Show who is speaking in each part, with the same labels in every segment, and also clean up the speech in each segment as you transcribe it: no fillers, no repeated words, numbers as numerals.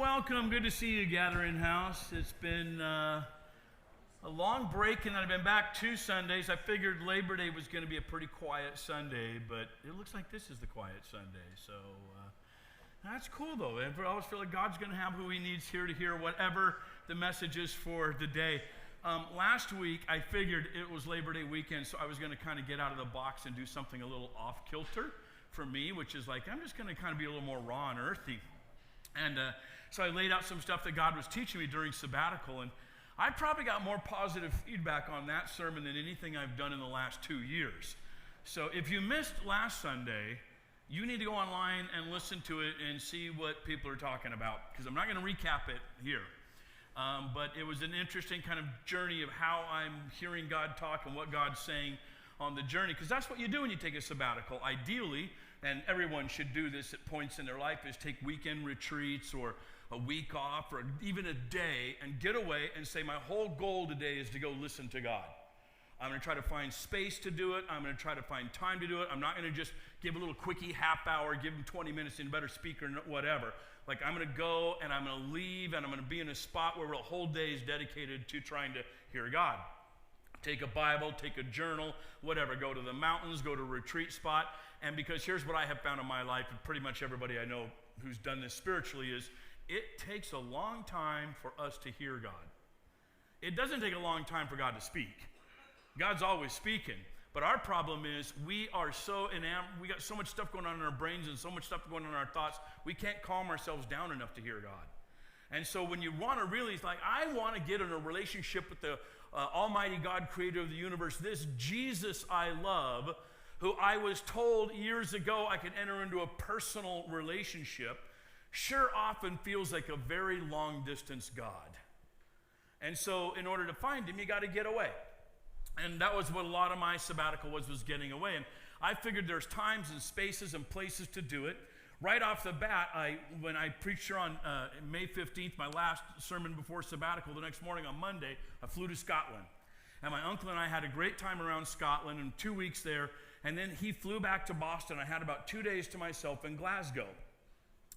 Speaker 1: welcome. Good to see you, Gathering House. It's been a long break, and I've been back 2 Sundays. I figured Labor Day was going to be a pretty quiet Sunday, but it looks like this is the quiet Sunday. So that's cool, though. I always feel like God's going to have who He needs here to hear whatever the message is for the day. Last week, I figured it was Labor Day weekend, so I was going to kind of get out of the box and do something a little off-kilter for me, which is like, I'm just going to kind of be a little more raw and earthy. And so I laid out some stuff that God was teaching me during sabbatical, and I probably got more positive feedback on that sermon than anything I've done in the last 2 years. So if you missed last Sunday, you need to go online and listen to it and see what people are talking about, because I'm not going to recap it here. But it was an interesting kind of journey of how I'm hearing God talk and what God's saying on the journey, because that's what you do when you take a sabbatical. Ideally, and everyone should do this at points in their life, is take weekend retreats or a week off or even a day and get away and say, my whole goal today is to go listen to God. I'm going to try to find space to do it. I'm going to try to find time to do it. I'm not going to just give a little quickie half hour, give them 20 minutes and better speaker, whatever. Like, I'm going to go and I'm going to leave and I'm going to be in a spot where a whole day is dedicated to trying to hear God. Take a Bible, take a journal, whatever. Go to the mountains, go to a retreat spot. And because here's what I have found in my life, and pretty much everybody I know who's done this spiritually, is it takes a long time for us to hear God. It doesn't take a long time for God to speak. God's always speaking. But our problem is we are so enamored, we got so much stuff going on in our brains and so much stuff going on in our thoughts, we can't calm ourselves down enough to hear God. And so when you want to really, like, I want to get in a relationship with the Almighty God, creator of the universe, this Jesus I love, who I was told years ago I could enter into a personal relationship, sure often feels like a very long distance God. And so in order to find him, you got to get away. And that was what a lot of my sabbatical was getting away. And I figured there's times and spaces and places to do it. Right off the bat, when I preached here on May 15th, my last sermon before sabbatical, the next morning on Monday, I flew to Scotland. And my uncle and I had a great time around Scotland and 2 weeks there. And then he flew back to Boston. I had about 2 days to myself in Glasgow.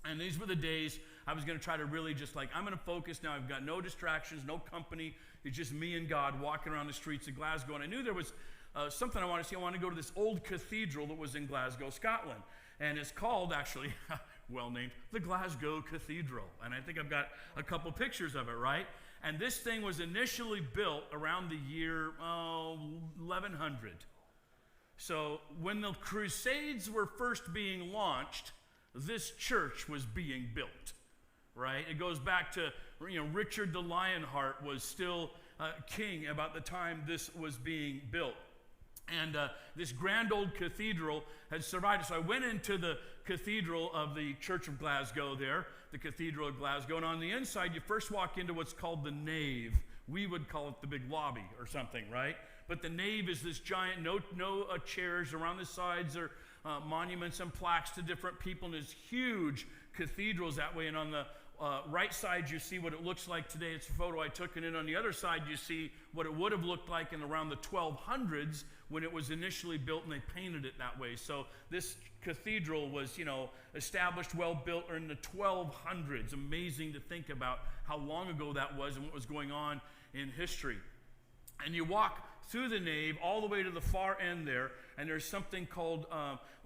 Speaker 1: And these were the days I was going to try to really just like, I'm going to focus now. I've got no distractions, no company. It's just me and God walking around the streets of Glasgow. And I knew there was something I wanted to see. I wanted to go to this old cathedral that was in Glasgow, Scotland. And it's called, actually, well named, the Glasgow Cathedral. And I think I've got a couple pictures of it, right? And this thing was initially built around the year 1100. So when the Crusades were first being launched, this church was being built, right? It goes back to, Richard the Lionheart was still king about the time this was being built. And this grand old cathedral had survived. So I went into the cathedral of the Church of Glasgow there, the Cathedral of Glasgow. And on the inside, you first walk into what's called the nave. We would call it the big lobby or something, right? But the nave is this giant, no chairs. Around the sides are monuments and plaques to different people. And there's huge cathedrals that way. And on the right side, you see what it looks like today. It's a photo I took. And then on the other side, you see what it would have looked like in around the 1200s when it was initially built, and they painted it that way. So this cathedral was, established, well built in the 1200s. Amazing to think about how long ago that was and what was going on in history. And you walk through the nave all the way to the far end there, and there's something called,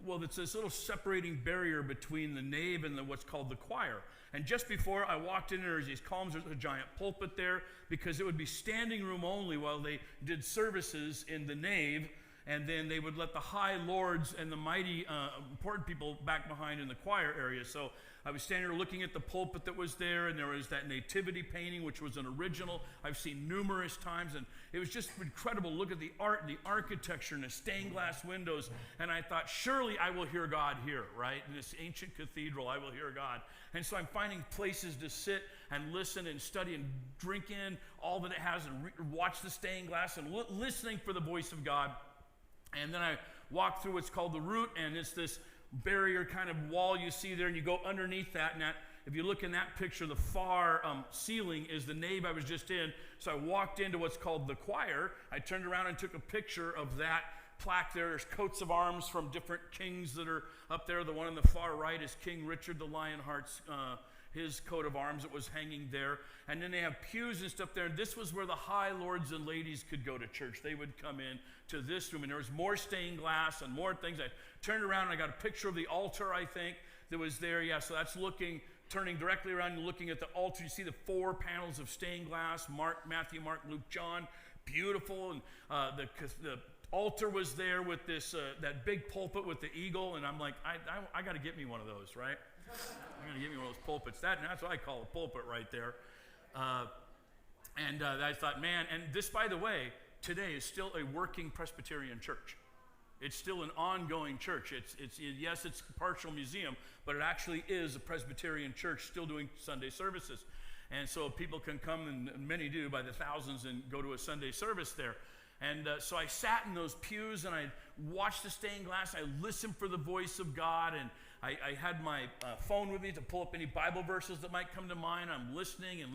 Speaker 1: it's this little separating barrier between the nave and what's called the choir. And just before I walked in, there's these columns, there's a giant pulpit there, because it would be standing room only while they did services in the nave, and then they would let the high lords and the mighty important people back behind in the choir area. So I was standing there looking at the pulpit that was there, and there was that nativity painting, which was an original I've seen numerous times, and it was just incredible. Look at the art and the architecture and the stained glass windows, and I thought, surely I will hear God here, right? In this ancient cathedral, I will hear God. And so I'm finding places to sit and listen and study and drink in all that it has and watch the stained glass and listening for the voice of God. And then I walk through what's called the root, and it's this barrier kind of wall you see there, and you go underneath that, and if you look in that picture, the far ceiling is the nave I was just in. So I walked into what's called the choir. I turned around and took a picture of that plaque there. There's coats of arms from different kings that are up there. The one on the far right is King Richard the Lionheart's his coat of arms that was hanging there. And then they have pews and stuff there. And this was where the high lords and ladies could go to church. They would come in to this room, and there was more stained glass and more things. I turned around, and I got a picture of the altar, I think, that was there. Yeah, so that's turning directly around and looking at the altar. You see the 4 panels of stained glass, Matthew, Mark, Luke, John. Beautiful. And the altar was there with this that big pulpit with the eagle. And I'm like, I got to get me one of those, right? I'm going to get me one of those pulpits. That's what I call a pulpit right there. And I thought, man, and this, by the way, today is still a working Presbyterian church. It's still an ongoing church. Yes, it's a partial museum, but it actually is a Presbyterian church still doing Sunday services. And so people can come, and many do by the thousands, and go to a Sunday service there. And so I sat in those pews, and I watched the stained glass. I listened for the voice of God, and I had my phone with me to pull up any Bible verses that might come to mind. I'm listening, and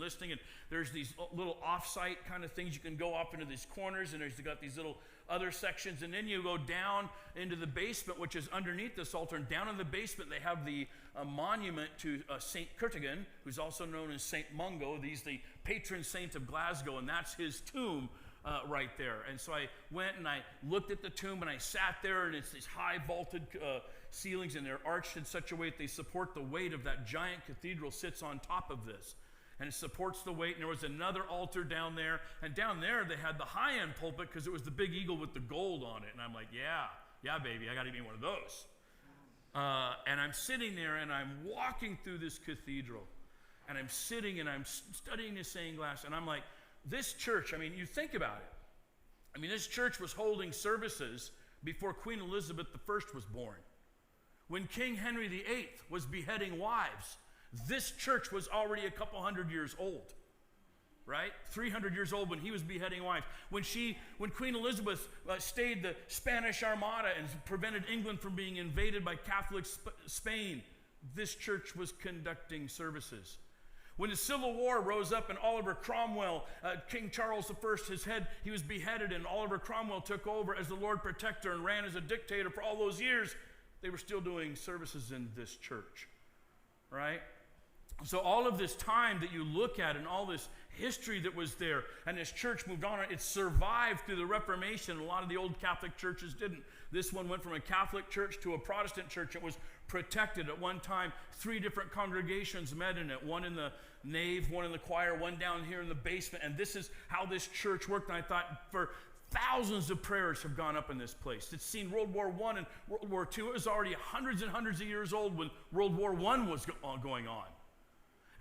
Speaker 1: there's these little off-site kind of things. You can go off into these corners, and you've got these little other sections, and then you go down into the basement, which is underneath this altar, and down in the basement they have the monument to St. Curtigan, who's also known as St. Mungo. He's the patron saint of Glasgow, and that's his tomb right there. And so I went and I looked at the tomb, and I sat there, and it's these high vaulted ceilings, and they're arched in such a way that they support the weight of that giant cathedral sits on top of this. And it supports the weight. And there was another altar down there. And down there, they had the high-end pulpit because it was the big eagle with the gold on it. And I'm like, yeah, baby, I got to get me one of those. And I'm sitting there, and I'm walking through this cathedral. And I'm sitting, and I'm studying the stained glass. And I'm like, this church, I mean, you think about it. I mean, this church was holding services before Queen Elizabeth I was born. When King Henry VIII was beheading wives, this church was already a couple hundred years old, right? 300 years old when he was beheading wives. When Queen Elizabeth stayed the Spanish Armada and prevented England from being invaded by Catholic Spain, this church was conducting services. When the Civil War rose up and Oliver Cromwell, King Charles I, he was beheaded, and Oliver Cromwell took over as the Lord Protector and ran as a dictator for all those years, they were still doing services in this church, right? So all of this time that you look at and all this history that was there, and this church moved on, it survived through the Reformation. A lot of the old Catholic churches didn't. This one went from a Catholic church to a Protestant church. It was protected. At one time, 3 different congregations met in it, one in the nave, one in the choir, one down here in the basement. And this is how this church worked. And I thought, for thousands of prayers have gone up in this place. It's seen World War I and World War II. It was already hundreds and hundreds of years old when World War I was going on.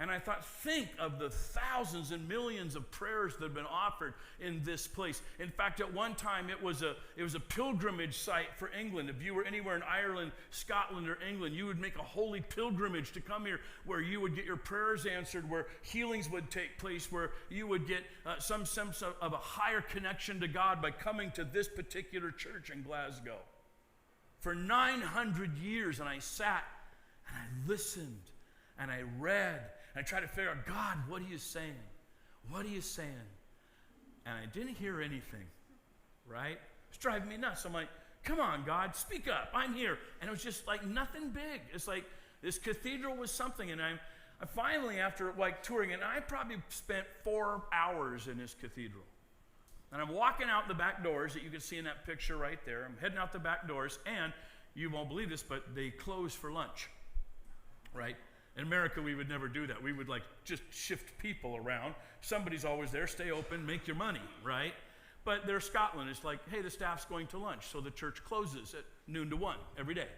Speaker 1: And I thought, think of the thousands and millions of prayers that have been offered in this place. In fact, at one time, it was a pilgrimage site for England. If you were anywhere in Ireland, Scotland, or England, you would make a holy pilgrimage to come here, where you would get your prayers answered, where healings would take place, where you would get some sense of a higher connection to God by coming to this particular church in Glasgow. For 900 years, and I sat, and I listened, and I read, and I tried to figure out, God, what are you saying? What are you saying? And I didn't hear anything, right? It's driving me nuts. I'm like, come on, God, speak up. I'm here. And it was just like nothing big. It's like this cathedral was something. And I finally, after like touring, and I probably spent 4 hours in this cathedral. And I'm walking out the back doors that you can see in that picture right there. I'm heading out the back doors, and you won't believe this, but they close for lunch, right? In America, we would never do that. We would like just shift people around. Somebody's always there. Stay open, make your money, right? But there's Scotland. It's like, hey, the staff's going to lunch, so the church closes at noon to 1 every day.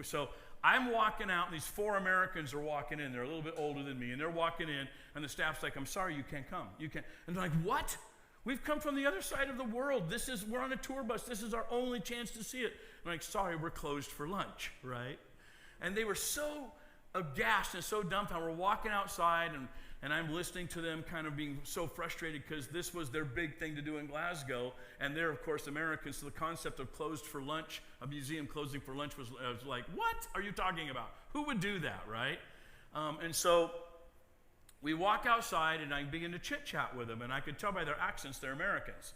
Speaker 1: So I'm walking out, and these 4 Americans are walking in. They're a little bit older than me, and they're walking in, and the staff's like, I'm sorry, you can't come. You can't. And they're like, what? We've come from the other side of the world. We're on a tour bus. This is our only chance to see it. I'm like, sorry, we're closed for lunch, right? And they were so aghast and so dumbfounded. We're walking outside, and I'm listening to them kind of being so frustrated because this was their big thing to do in Glasgow, and they're, of course, Americans, so the concept of closed for lunch, a museum closing for lunch was like, what are you talking about? Who would do that, right? And so we walk outside, and I begin to chit-chat with them, and I could tell by their accents they're Americans.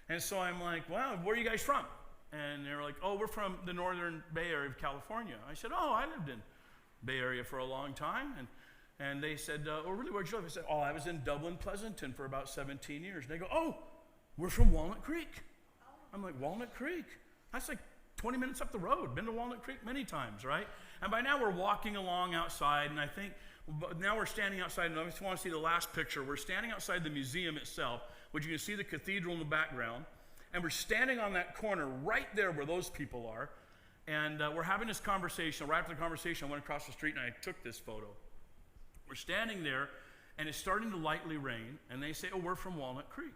Speaker 1: And so I'm like, wow, where are you guys from? And they're like, oh, we're from the northern Bay Area of California. I said, oh, I lived in Bay Area for a long time. And they said, oh, really, where'd you live? I said, oh, I was in Dublin, Pleasanton for about 17 years. And they go, oh, we're from Walnut Creek. I'm like, Walnut Creek? That's like 20 minutes up the road. Been to Walnut Creek many times, right? And by now we're walking along outside, and I think now we're standing outside, and I just want to see the last picture. We're standing outside the museum itself, which you can see the cathedral in the background, and we're standing on that corner right there where those people are, and we're having this conversation. Right after the conversation, I went across the street and I took this photo. We're standing there, and it's starting to lightly rain, and they say, oh, we're from Walnut Creek.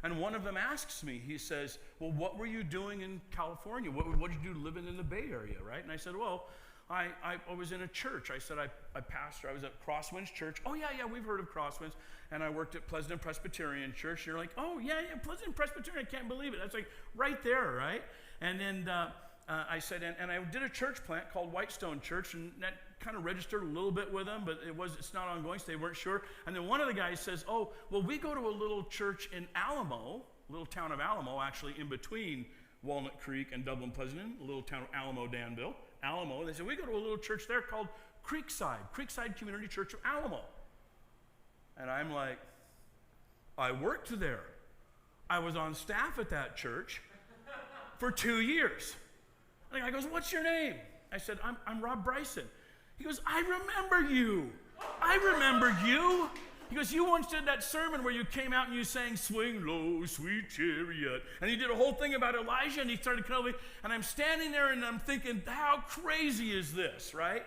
Speaker 1: And one of them asks me, he says, well, what were you doing in California? What did you do living in the Bay Area, right? And I said, well, I was in a church. I said, I pastored. I was at Crosswinds Church. Oh, yeah, we've heard of Crosswinds. And I worked at Pleasanton Presbyterian Church. And you're like, oh, yeah, Pleasanton Presbyterian. I can't believe it. That's like right there, right? And then I said, and I did a church plant called Whitestone Church, and that kind of registered a little bit with them, but it's not ongoing, so they weren't sure. And then one of the guys says, oh, well, we go to a little church in Alamo, little town of Alamo, actually in between Walnut Creek and Dublin Pleasanton, a little town of Alamo, Danville, Alamo. They said, we go to a little church there called Creekside Community Church of Alamo. And I'm like, I worked there. I was on staff at that church for 2 years. And the guy goes, what's your name? I said, I'm Rob Bryson. He goes, I remember you. I remember you. He goes, you once did that sermon where you came out and you sang, swing low, sweet chariot. And he did a whole thing about Elijah, and he started coming, and I'm standing there and I'm thinking, how crazy is this, right?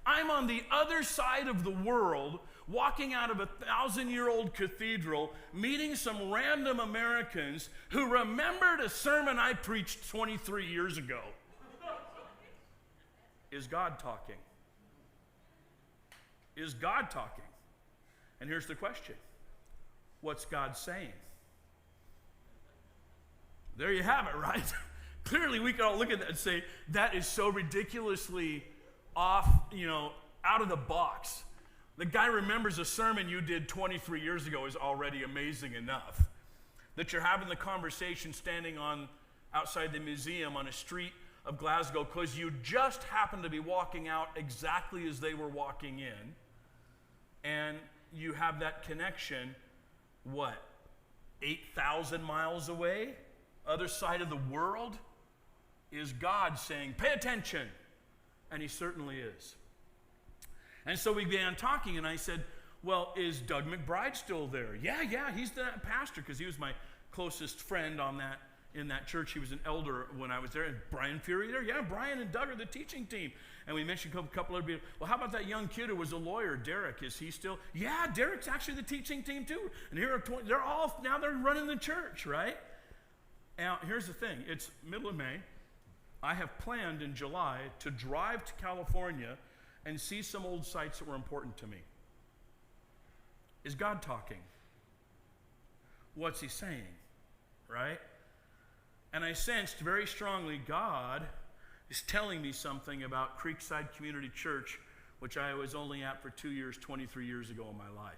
Speaker 1: I'm on the other side of the world, walking out of a 1,000-year-old cathedral, meeting some random Americans who remembered a sermon I preached 23 years ago. Is God talking? Is God talking? And here's the question. What's God saying? There you have it, right? Clearly, we can all look at that and say, that is so ridiculously off, out of the box. The guy remembers a sermon you did 23 years ago is already amazing enough. That you're having the conversation standing outside the museum on a street of Glasgow because you just happened to be walking out exactly as they were walking in, and you have that connection, 8,000 miles away, other side of the world, is God saying, pay attention. And he certainly is. And so we began talking, and I said, well, is Doug McBride still there? Yeah, he's the pastor, because he was my closest friend in that church. He was an elder when I was there. And Brian Fury there? Yeah, Brian and Doug are the teaching team. And we mentioned a couple other people. Well, how about that young kid who was a lawyer, Derek? Is he still? Yeah, Derek's actually the teaching team too. And here are they're running the church, right? Now, here's the thing. It's middle of May. I have planned in July to drive to California and see some old sites that were important to me. Is God talking? What's he saying? Right? And I sensed very strongly God is telling me something about Creekside Community Church, which I was only at for 2 years, 23 years ago in my life.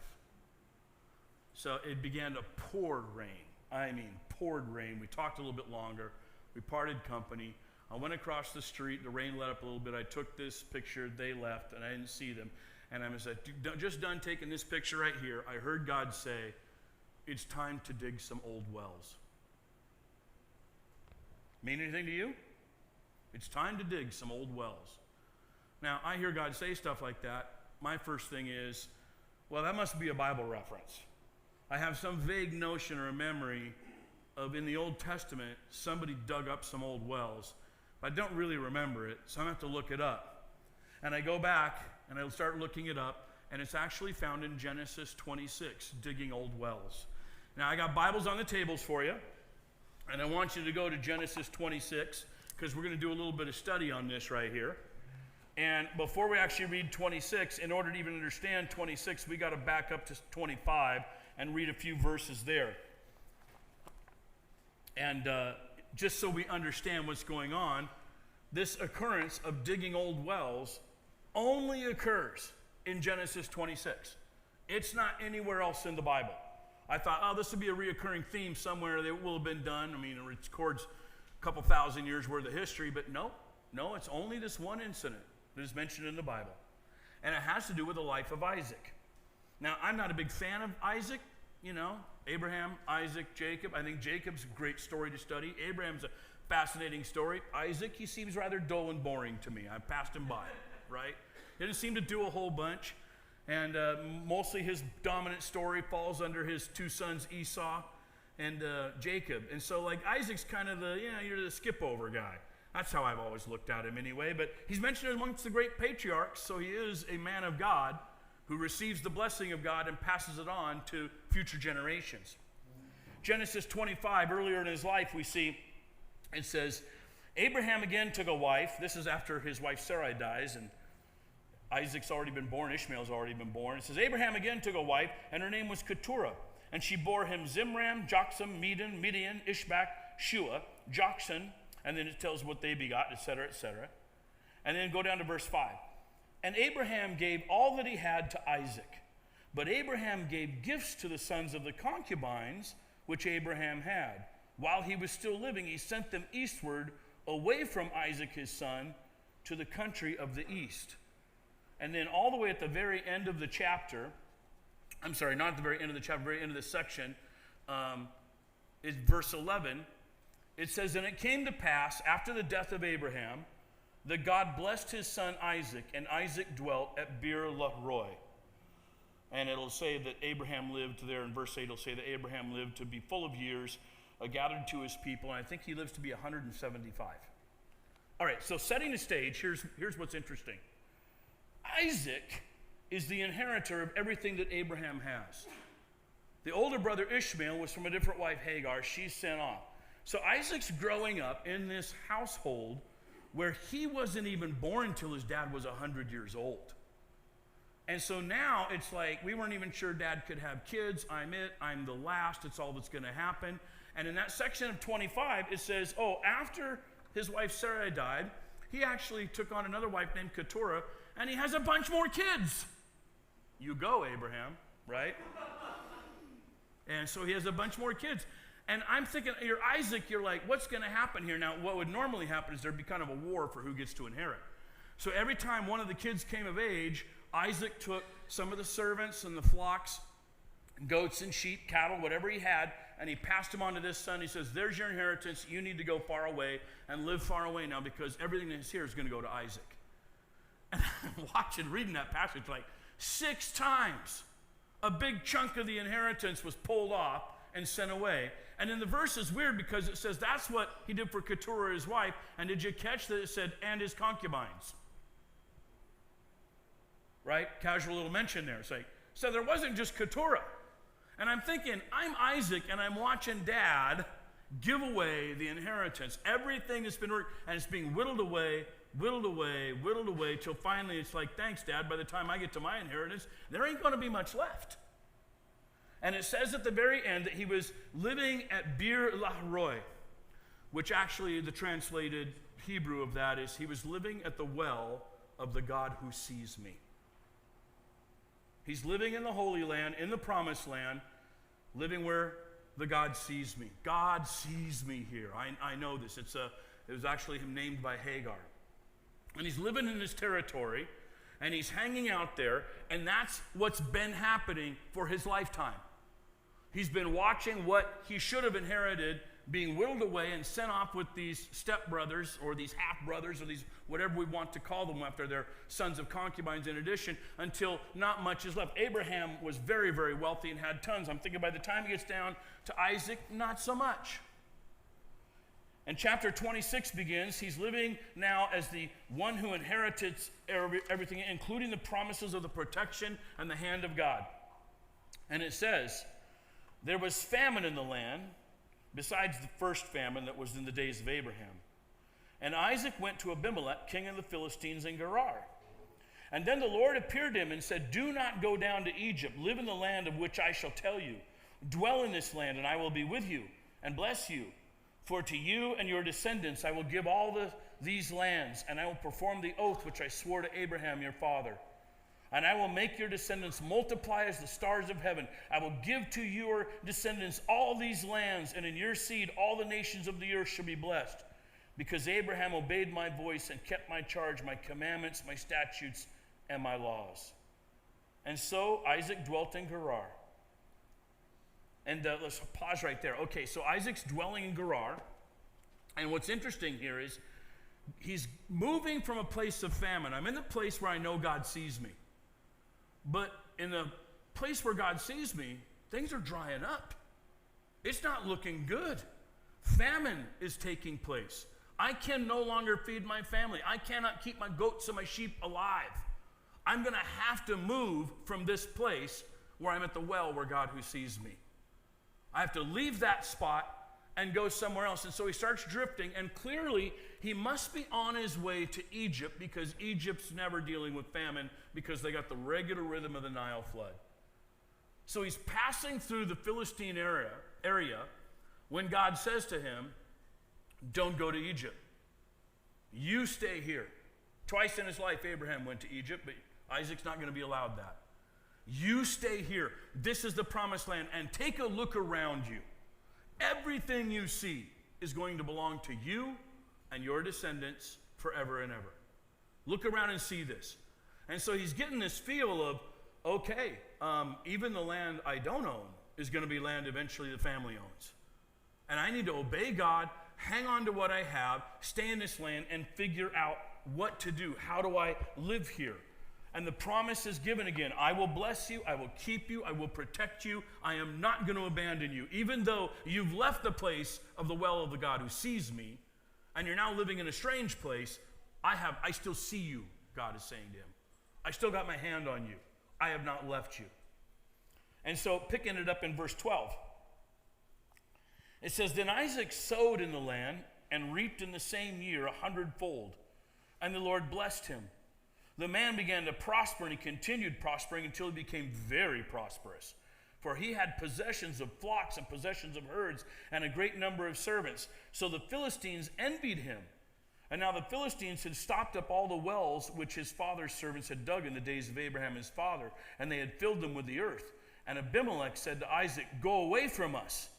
Speaker 1: So it began to pour rain. I mean, poured rain. We talked a little bit longer. We parted company. I went across the street. The rain let up a little bit. I took this picture. They left, and I didn't see them. And I was just done taking this picture right here. I heard God say, it's time to dig some old wells. Mean anything to you? It's time to dig some old wells. Now, I hear God say stuff like that. My first thing is, well, that must be a Bible reference. I have some vague notion or a memory of in the Old Testament, somebody dug up some old wells. But I don't really remember it, so I'm going to have to look it up. And I go back, and I start looking it up, and it's actually found in Genesis 26, digging old wells. Now, I got Bibles on the tables for you. And I want you to go to Genesis 26, because we're going to do a little bit of study on this right here. And before we actually read 26, in order to even understand 26, we got to back up to 25 and read a few verses there. And just so we understand what's going on, this occurrence of digging old wells only occurs in Genesis 26. It's not anywhere else in the Bible. I thought, this would be a reoccurring theme somewhere that will have been done. I mean, it records a couple thousand years worth of history, but no, it's only this one incident that is mentioned in the Bible. and it has to do with the life of Isaac. Now, I'm not a big fan of Isaac, Abraham, Isaac, Jacob. I think Jacob's a great story to study. Abraham's a fascinating story. Isaac, he seems rather dull and boring to me. I passed him by, right? He didn't seem to do a whole bunch, and mostly his dominant story falls under his two sons, Esau and Jacob. And so, Isaac's kind of you're the skip-over guy. That's how I've always looked at him anyway, but he's mentioned amongst the great patriarchs, so he is a man of God who receives the blessing of God and passes it on to future generations. Genesis 25, earlier in his life, we see, it says, Abraham again took a wife. This is after his wife Sarai dies, and Isaac's already been born, Ishmael's already been born. It says, Abraham again took a wife, and her name was Keturah, and she bore him Zimram, Joksam, Medan, Midian, Ishbak, Shua, Joksan, and then it tells what they begot, etc., etc. And then go down to verse 5. And Abraham gave all that he had to Isaac, but Abraham gave gifts to the sons of the concubines which Abraham had. While he was still living, he sent them eastward, away from Isaac his son, to the country of the east. And then all the way at the very end of the chapter, I'm sorry, not at the very end of the chapter, very end of this section, is verse 11. It says, and it came to pass, after the death of Abraham, that God blessed his son Isaac, and Isaac dwelt at Beer-lahai. And it'll say that Abraham lived there, in verse 8 it'll say that Abraham lived to be full of years, gathered to his people, and I think he lives to be 175. All right, so setting the stage, here's what's interesting. Isaac is the inheritor of everything that Abraham has. The older brother Ishmael was from a different wife, Hagar. She's sent off. So Isaac's growing up in this household where he wasn't even born until his dad was 100 years old. And so now it's like, we weren't even sure dad could have kids. I'm the last. It's all that's going to happen. And in that section of 25, it says, after his wife Sarai died, he actually took on another wife named Keturah, and he has a bunch more kids. You go, Abraham, right? And so he has a bunch more kids. And I'm thinking, you're Isaac, you're like, what's going to happen here? Now, what would normally happen is there'd be kind of a war for who gets to inherit. So every time one of the kids came of age, Isaac took some of the servants and the flocks, goats and sheep, cattle, whatever he had, and he passed them on to this son. He says, there's your inheritance. You need to go far away and live far away now, because everything that's here is going to go to Isaac. And I'm reading that passage, like 6 times a big chunk of the inheritance was pulled off and sent away. And then the verse is weird because it says that's what he did for Keturah, his wife. And did you catch that it said, and his concubines? Right? Casual little mention there. It's like, so there wasn't just Keturah. And I'm thinking, I'm Isaac, and I'm watching Dad give away the inheritance. Everything that's been worked, and it's being whittled away, till finally it's like, thanks, Dad, by the time I get to my inheritance, there ain't going to be much left. And it says at the very end that he was living at Beer-lahai, which actually the translated Hebrew of that is, he was living at the well of the God who sees me. He's living in the Holy Land, in the Promised Land, living where the God sees me. God sees me here. I know this. It was actually him named by Hagar. And he's living in his territory, and he's hanging out there, and that's what's been happening for his lifetime. He's been watching what he should have inherited being whittled away and sent off with these stepbrothers or these half-brothers or these whatever we want to call them after their sons of concubines in addition, until not much is left. Abraham was very, very wealthy and had tons. I'm thinking by the time he gets down to Isaac, not so much. And chapter 26 begins. He's living now as the one who inherited everything, including the promises of the protection and the hand of God. And it says, there was famine in the land, besides the first famine that was in the days of Abraham. And Isaac went to Abimelech, king of the Philistines, in Gerar. And then the Lord appeared to him and said, do not go down to Egypt. Live in the land of which I shall tell you. Dwell in this land, and I will be with you and bless you. For to you and your descendants I will give all these lands, and I will perform the oath which I swore to Abraham your father. And I will make your descendants multiply as the stars of heaven. I will give to your descendants all these lands, and in your seed all the nations of the earth shall be blessed. Because Abraham obeyed my voice and kept my charge, my commandments, my statutes, and my laws. And so Isaac dwelt in Gerar. And let's pause right there. Okay, so Isaac's dwelling in Gerar. And what's interesting here is he's moving from a place of famine. I'm in the place where I know God sees me. But in the place where God sees me, things are drying up. It's not looking good. Famine is taking place. I can no longer feed my family. I cannot keep my goats and my sheep alive. I'm going to have to move from this place where I'm at the well where God who sees me. I have to leave that spot and go somewhere else. And so he starts drifting, and clearly he must be on his way to Egypt, because Egypt's never dealing with famine because they got the regular rhythm of the Nile flood. So he's passing through the Philistine area when God says to him, don't go to Egypt. You stay here. Twice in his life, Abraham went to Egypt, but Isaac's not going to be allowed that. You stay here. This is the promised land, and take a look around you. Everything you see is going to belong to you and your descendants forever and ever. Look around and see this. And so he's getting this feel of, okay, even the land I don't own is going to be land eventually the family owns. And I need to obey God, hang on to what I have, stay in this land, and figure out what to do. How do I live here? And the promise is given again. I will bless you. I will keep you. I will protect you. I am not going to abandon you. Even though you've left the place of the well of the God who sees me, and you're now living in a strange place, I still see you, God is saying to him. I still got my hand on you. I have not left you. And so picking it up in verse 12, it says, Then Isaac sowed in the land and reaped in the same year 100-fold, and the Lord blessed him. The man began to prosper, and he continued prospering until he became very prosperous. For he had possessions of flocks and possessions of herds and a great number of servants. So the Philistines envied him. And now the Philistines had stopped up all the wells which his father's servants had dug in the days of Abraham his father, and they had filled them with the earth. And Abimelech said to Isaac, Go away from us,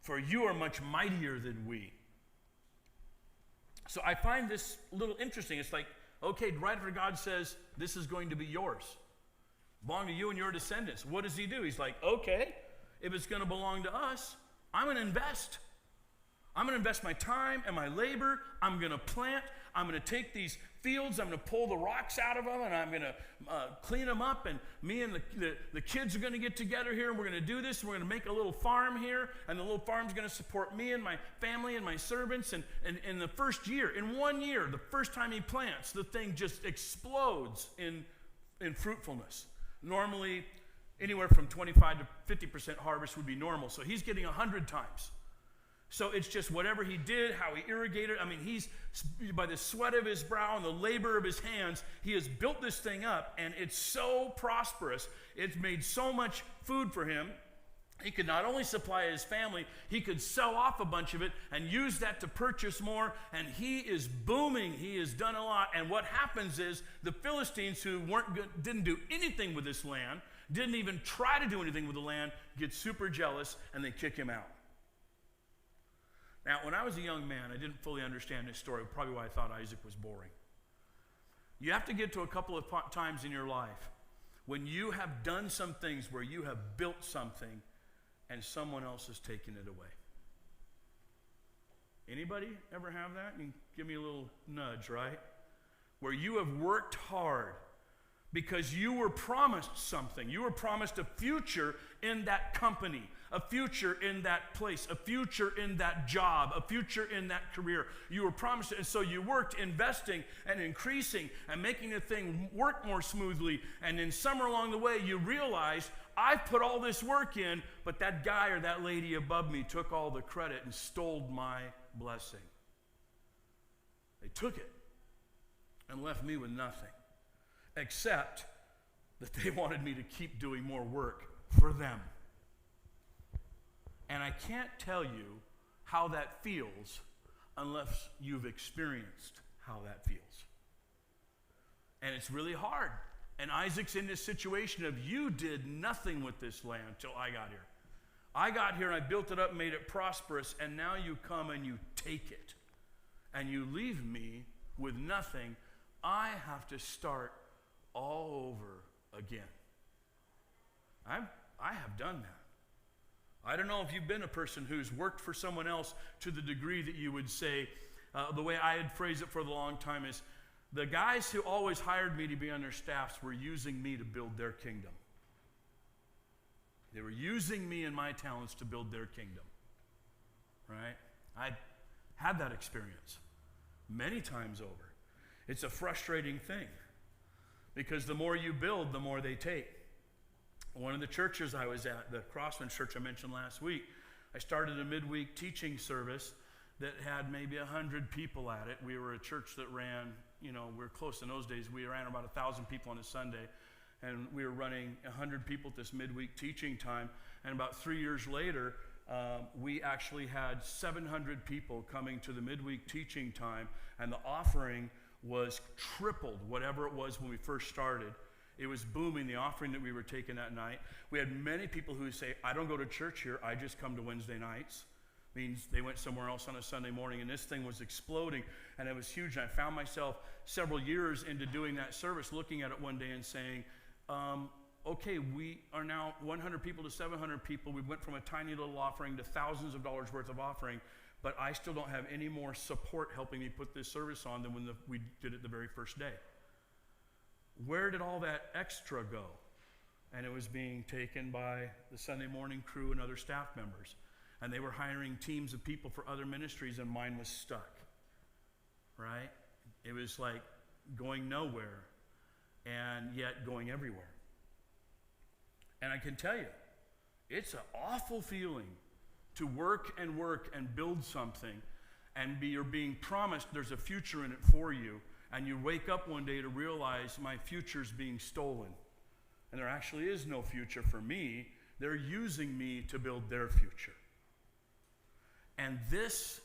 Speaker 1: for you are much mightier than we. So I find this a little interesting. It's like, okay, right after God says, this is going to be yours. Belong to you and your descendants. What does he do? He's like, okay, if it's going to belong to us, I'm going to invest. I'm going to invest my time and my labor. I'm going to plant. I'm going to take these fields. I'm going to pull the rocks out of them, and I'm going to clean them up. And me and the kids are going to get together here, and we're going to do this. And we're going to make a little farm here, and the little farm's going to support me and my family and my servants. And in the first year, in 1 year, the first time he plants, the thing just explodes in fruitfulness. Normally, anywhere from 25 to 50% harvest would be normal. So he's getting 100 times. So it's just whatever he did, how he irrigated. I mean, he's, by the sweat of his brow and the labor of his hands, he has built this thing up, and it's so prosperous. It's made so much food for him. He could not only supply his family, he could sell off a bunch of it and use that to purchase more, and he is booming. He has done a lot. And what happens is the Philistines, who didn't do anything with this land, didn't even try to do anything with the land, get super jealous, and they kick him out. Now, when I was a young man, I didn't fully understand this story, probably why I thought Isaac was boring. You have to get to a couple of times in your life when you have done some things where you have built something and someone else has taken it away. Anybody ever have that? You can give me a little nudge, right? Where you have worked hard because you were promised something. You were promised a future in that company, a future in that place, a future in that job, a future in that career. You were promised it, and so you worked investing and increasing and making the thing work more smoothly. And then somewhere along the way, you realized, I've put all this work in, but that guy or that lady above me took all the credit and stole my blessing. They took it and left me with nothing, except that they wanted me to keep doing more work for them. And I can't tell you how that feels unless you've experienced how that feels. And it's really hard. And Isaac's in this situation of, you did nothing with this land till I got here. I got here and I built it up and made it prosperous, and now you come and you take it. And you leave me with nothing. I have to start all over again. I have done that. I don't know if you've been a person who's worked for someone else to the degree that you would say, the way I had phrased it for the long time is, the guys who always hired me to be on their staffs were using me to build their kingdom. They were using me and my talents to build their kingdom, right? I had that experience many times over. It's a frustrating thing because the more you build, the more they take. One of the churches I was at, the Crossman Church I mentioned last week, I started a midweek teaching service that had maybe 100 people at it. We were a church that ran, we were close in those days. We ran about 1,000 people on a Sunday, and we were running 100 people at this midweek teaching time. And about 3 years later, we actually had 700 people coming to the midweek teaching time, and the offering was tripled whatever it was when we first started. It was booming, the offering that we were taking that night. We had many people who say, I don't go to church here, I just come to Wednesday nights. Means they went somewhere else on a Sunday morning, and this thing was exploding, and it was huge. And I found myself several years into doing that service, looking at it one day and saying, okay, we are now 100 people to 700 people. We went from a tiny little offering to thousands of dollars worth of offering, but I still don't have any more support helping me put this service on than when we did it the very first day. Where did all that extra go? And it was being taken by the Sunday morning crew and other staff members. And they were hiring teams of people for other ministries, and mine was stuck, right? It was like going nowhere and yet going everywhere. And I can tell you, it's an awful feeling to work and build something, and you're being promised there's a future in it for you, and you wake up one day to realize my future's being stolen. And there actually is no future for me. They're using me to build their future. And this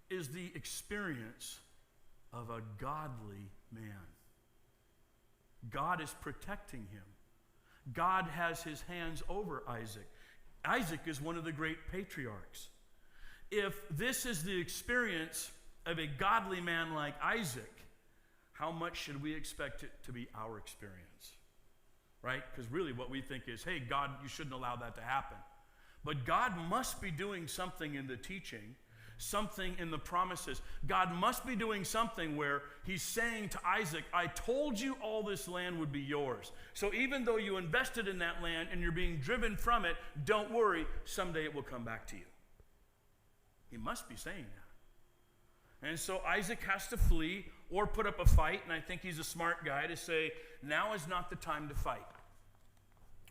Speaker 1: is the experience of a godly man. God is protecting him. God has his hands over Isaac. Isaac is one of the great patriarchs. If this is the experience of a godly man like Isaac, how much should we expect it to be our experience? Right? Because really what we think is, hey, God, you shouldn't allow that to happen. But God must be doing something in the teaching, something in the promises. God must be doing something where he's saying to Isaac, I told you all this land would be yours. So even though you invested in that land and you're being driven from it, don't worry, someday it will come back to you. He must be saying that. And so Isaac has to flee or put up a fight, and I think he's a smart guy to say, now is not the time to fight.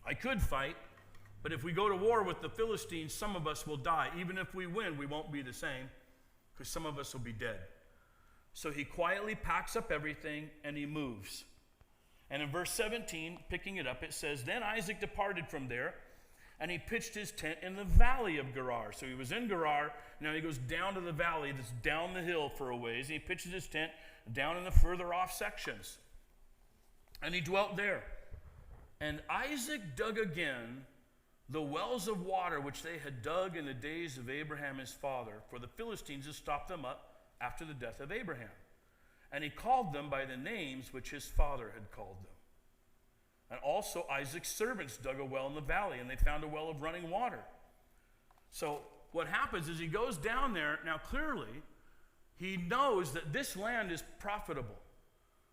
Speaker 1: I could fight, but if we go to war with the Philistines, some of us will die. Even if we win, we won't be the same, because some of us will be dead. So he quietly packs up everything and he moves. And in verse 17, picking it up, it says, Then Isaac departed from there, and he pitched his tent in the valley of Gerar. So he was in Gerar, now he goes down to the valley that's down the hill for a ways, and he pitches his tent down in the further off sections. And he dwelt there. And Isaac dug again the wells of water which they had dug in the days of Abraham his father, for the Philistines had stopped them up after the death of Abraham. And he called them by the names which his father had called them. And also Isaac's servants dug a well in the valley, and they found a well of running water. So what happens is he goes down there. Now clearly, he knows that this land is profitable.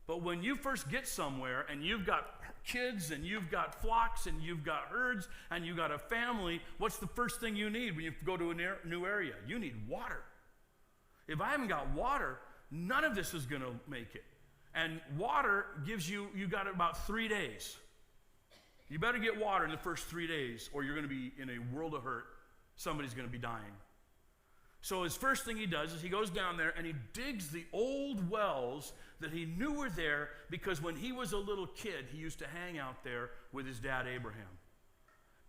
Speaker 1: But when you first get somewhere and you've got kids and you've got flocks and you've got herds and you've got a family, what's the first thing you need when you go to a new area? You need water. If I haven't got water, none of this is going to make it. And water gives you got about 3 days. You better get water in the first 3 days or you're going to be in a world of hurt. Somebody's going to be dying. So his first thing he does is he goes down there and he digs the old wells that he knew were there, because when he was a little kid, he used to hang out there with his dad Abraham.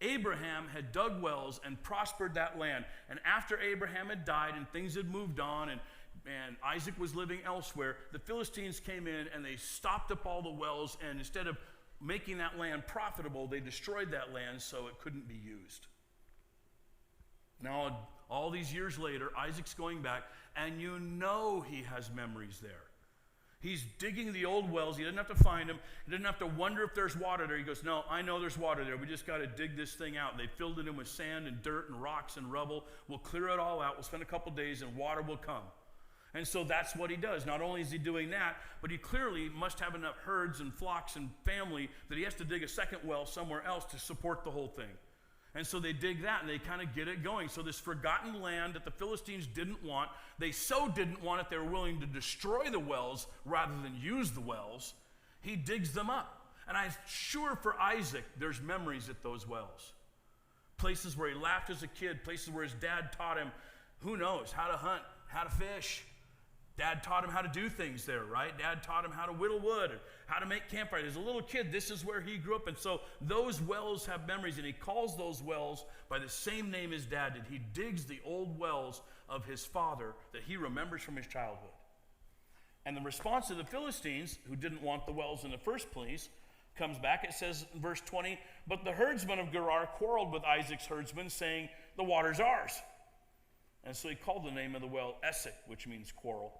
Speaker 1: Abraham had dug wells and prospered that land. And after Abraham had died and things had moved on and Isaac was living elsewhere, the Philistines came in and they stopped up all the wells, and instead of making that land profitable, they destroyed that land so it couldn't be used. Now, all these years later, Isaac's going back, and you know he has memories there. He's digging the old wells. He doesn't have to find them. He doesn't have to wonder if there's water there. He goes, no, I know there's water there. We just got to dig this thing out. They filled it in with sand and dirt and rocks and rubble. We'll clear it all out. We'll spend a couple days and water will come. And so that's what he does. Not only is he doing that, but he clearly must have enough herds and flocks and family that he has to dig a second well somewhere else to support the whole thing. And so they dig that, and they kind of get it going. So this forgotten land that the Philistines didn't want, they so didn't want it, they were willing to destroy the wells rather than use the wells. He digs them up. And I'm sure for Isaac, there's memories at those wells. Places where he laughed as a kid, places where his dad taught him, who knows, how to hunt, how to fish. Dad taught him how to do things there, right? Dad taught him how to whittle wood, or how to make campfires. As a little kid, this is where he grew up. And so those wells have memories, and he calls those wells by the same name his dad did. He digs the old wells of his father that he remembers from his childhood. And the response of the Philistines, who didn't want the wells in the first place, comes back. It says in verse 20, but the herdsmen of Gerar quarreled with Isaac's herdsmen, saying, the water's ours. And so he called the name of the well Esek, which means quarrel,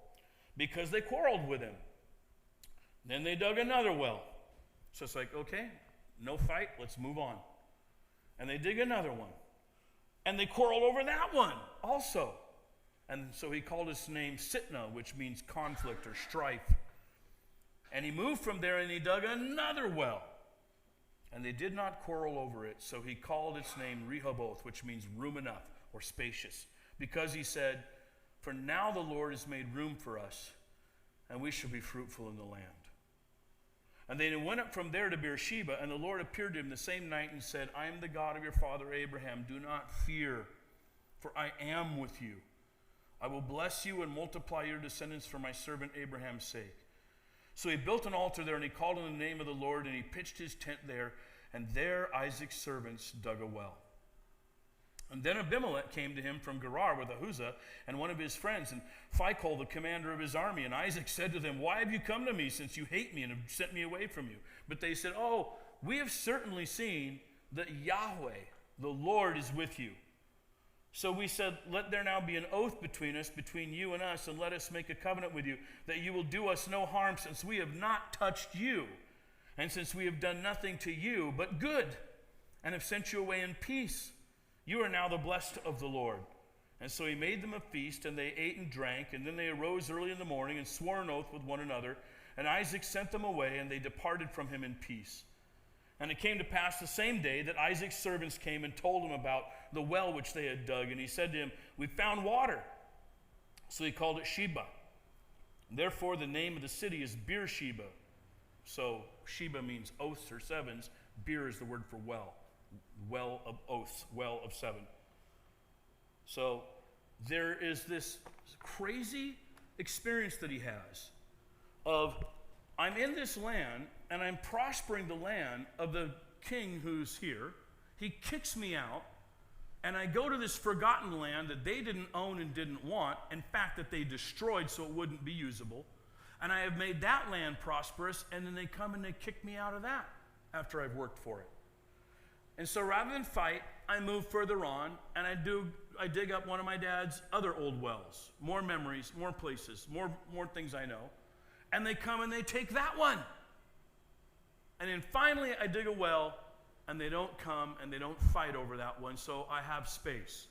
Speaker 1: because they quarreled with him. Then they dug another well. So it's like, okay, no fight, let's move on. And they dig another one. And they quarreled over that one also. And so he called his name Sitnah, which means conflict or strife. And he moved from there and he dug another well. And they did not quarrel over it. So he called its name Rehoboth, which means room enough or spacious. Because he said, for now the Lord has made room for us, and we shall be fruitful in the land. And they went up from there to Beersheba, and the Lord appeared to him the same night and said, I am the God of your father Abraham. Do not fear, for I am with you. I will bless you and multiply your descendants for my servant Abraham's sake. So he built an altar there, and he called on the name of the Lord, and he pitched his tent there, and there Isaac's servants dug a well. And then Abimelech came to him from Gerar with Ahuzah and one of his friends, and Phicol, the commander of his army. And Isaac said to them, why have you come to me, since you hate me and have sent me away from you? But they said, oh, we have certainly seen that Yahweh, the Lord, is with you. So we said, let there now be an oath between us, between you and us, and let us make a covenant with you, that you will do us no harm, since we have not touched you, and since we have done nothing to you but good, and have sent you away in peace. You are now the blessed of the Lord. And so he made them a feast, and they ate and drank, and then they arose early in the morning and swore an oath with one another. And Isaac sent them away, and they departed from him in peace. And it came to pass the same day that Isaac's servants came and told him about the well which they had dug. And he said to him, we found water. So he called it Sheba. And therefore the name of the city is Beersheba. So Sheba means oaths or sevens. Beer is the word for well. Well of oaths, well of seven. So there is this crazy experience that he has of, I'm in this land and I'm prospering the land of the king who's here. He kicks me out and I go to this forgotten land that they didn't own and didn't want, in fact that they destroyed so it wouldn't be usable. And I have made that land prosperous, and then they come and they kick me out of that after I've worked for it. And so rather than fight, I move further on, and I dig up one of my dad's other old wells. More memories, more places, more things I know. And they come and they take that one. And then finally I dig a well, and they don't come and they don't fight over that one, so I have space.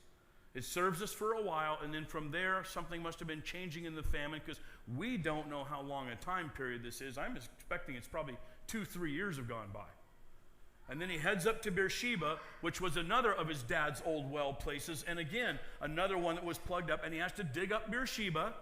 Speaker 1: It serves us for a while, and then from there, something must have been changing in the family, because we don't know how long a time period this is. I'm expecting it's probably 2-3 years have gone by. And then he heads up to Beersheba, which was another of his dad's old well places. And again, another one that was plugged up. And he has to dig up Beersheba.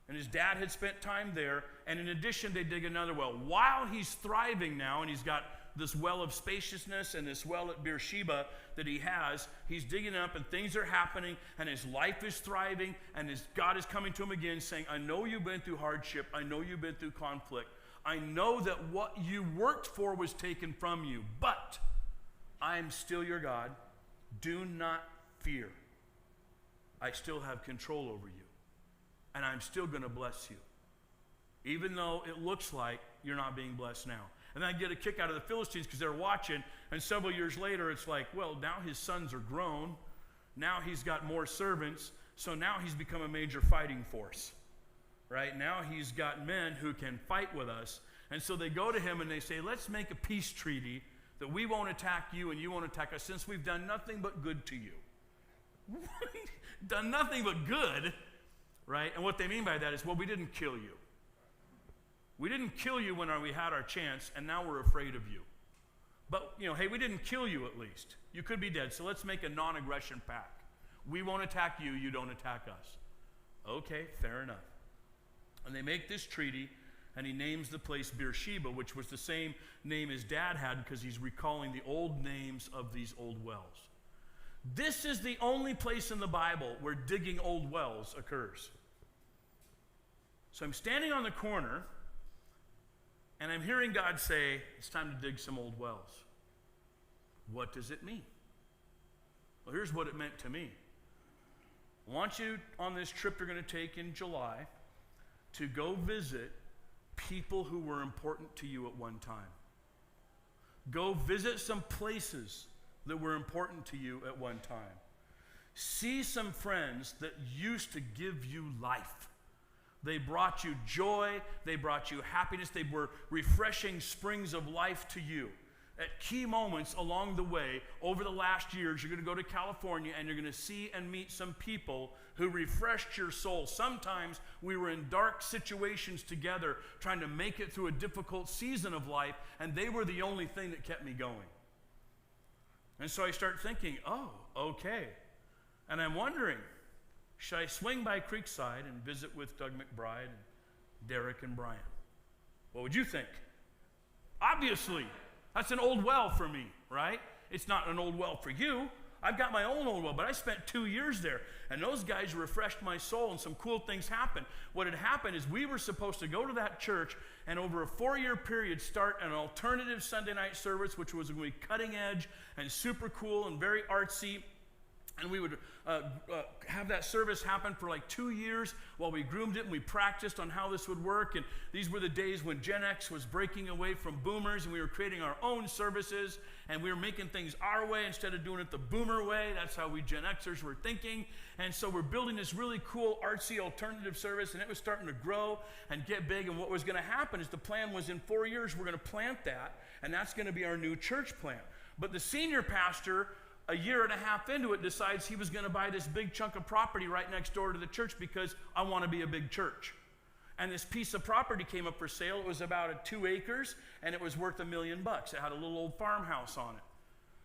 Speaker 1: And his dad had spent time there. And in addition, they dig another well. While he's thriving now, and he's got this well of spaciousness and this well at Beersheba that he has, he's digging up and things are happening. And his life is thriving. And God is coming to him again saying, I know you've been through hardship. I know you've been through conflict. I know that what you worked for was taken from you, but I am still your God. Do not fear. I still have control over you, and I'm still going to bless you, even though it looks like you're not being blessed now. And I get a kick out of the Philistines because they're watching, and several years later it's like, well, now his sons are grown. Now he's got more servants, so now he's become a major fighting force. right? Now he's got men who can fight with us. And so they go to him and they say, let's make a peace treaty that we won't attack you and you won't attack us since we've done nothing but good to you. Done nothing but good, right? And what they mean by that is, well, we didn't kill you. We didn't kill you when we had our chance, and now we're afraid of you. But, hey, we didn't kill you at least. You could be dead, so let's make a non-aggression pact. We won't attack you, you don't attack us. Okay, fair enough. And they make this treaty, and he names the place Beersheba, which was the same name his dad had because he's recalling the old names of these old wells. This is the only place in the Bible where digging old wells occurs. So I'm standing on the corner, and I'm hearing God say, it's time to dig some old wells. What does it mean? Well, here's what it meant to me. I want you, on this trip you're going to take in July, to go visit people who were important to you at one time. Go visit some places that were important to you at one time. See some friends that used to give you life. They brought you joy, they brought you happiness, they were refreshing springs of life to you. At key moments along the way, over the last years, you're going to go to California and you're going to see and meet some people who refreshed your soul. Sometimes we were in dark situations together, trying to make it through a difficult season of life, and they were the only thing that kept me going. And so I start thinking, oh, okay. And I'm wondering, should I swing by Creekside and visit with Doug McBride and Derek and Brian? What would you think? Obviously, that's an old well for me, right? It's not an old well for you. I've got my own old well, but I spent 2 years there, and those guys refreshed my soul, and some cool things happened. What had happened is we were supposed to go to that church and over a 4-year period start an alternative Sunday night service, which was going to be cutting edge and super cool and very artsy. And we would have that service happen for like 2 years while we groomed it and we practiced on how this would work. And these were the days when Gen X was breaking away from boomers, and we were creating our own services, and we were making things our way instead of doing it the boomer way. That's how we Gen Xers were thinking. And so we're building this really cool artsy alternative service, and it was starting to grow and get big. And what was going to happen is the plan was in 4 years we're going to plant that, and that's going to be our new church plant. But the senior pastor, a year and a half into it, decides he was going to buy this big chunk of property right next door to the church because I want to be a big church. And this piece of property came up for sale. It was about 2 acres, and it was worth $1 million. It had a little old farmhouse on it.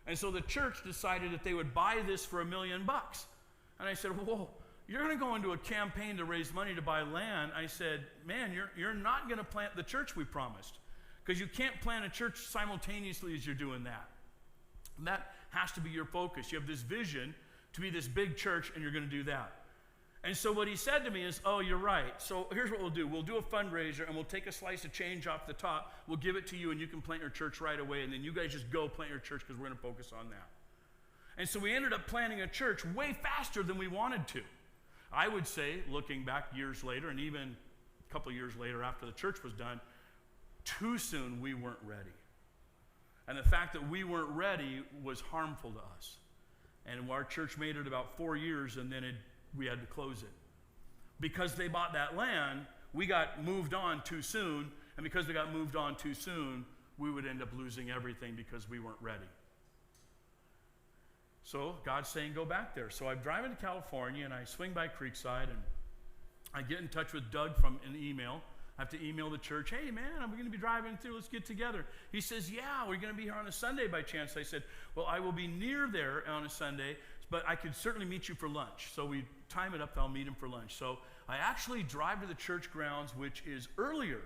Speaker 1: And so the church decided that they would buy this for $1 million. And I said, whoa, you're going to go into a campaign to raise money to buy land. I said, man, you're not going to plant the church we promised, because you can't plant a church simultaneously as you're doing that. And that has to be your focus. You have this vision to be this big church, and you're going to do that. And so what he said to me is, oh, you're right. So here's what we'll do. We'll do a fundraiser, and we'll take a slice of change off the top. We'll give it to you, and you can plant your church right away. And then you guys just go plant your church because we're going to focus on that. And so we ended up planting a church way faster than we wanted to. I would say, looking back years later, and even a couple of years later after the church was done, too soon we weren't ready. And the fact that we weren't ready was harmful to us. And our church made it about 4 years, and then we had to close it. Because they bought that land, we got moved on too soon, and because we got moved on too soon, we would end up losing everything because we weren't ready. So God's saying, go back there. So I'm driving to California, and I swing by Creekside, and I get in touch with Doug from an email. I have to email the church, hey man, I'm going to be driving through, let's get together. He says, yeah, we're going to be here on a Sunday by chance. I said, well, I will be near there on a Sunday, but I could certainly meet you for lunch. So we time it up, I'll meet him for lunch. So I actually drive to the church grounds, which is earlier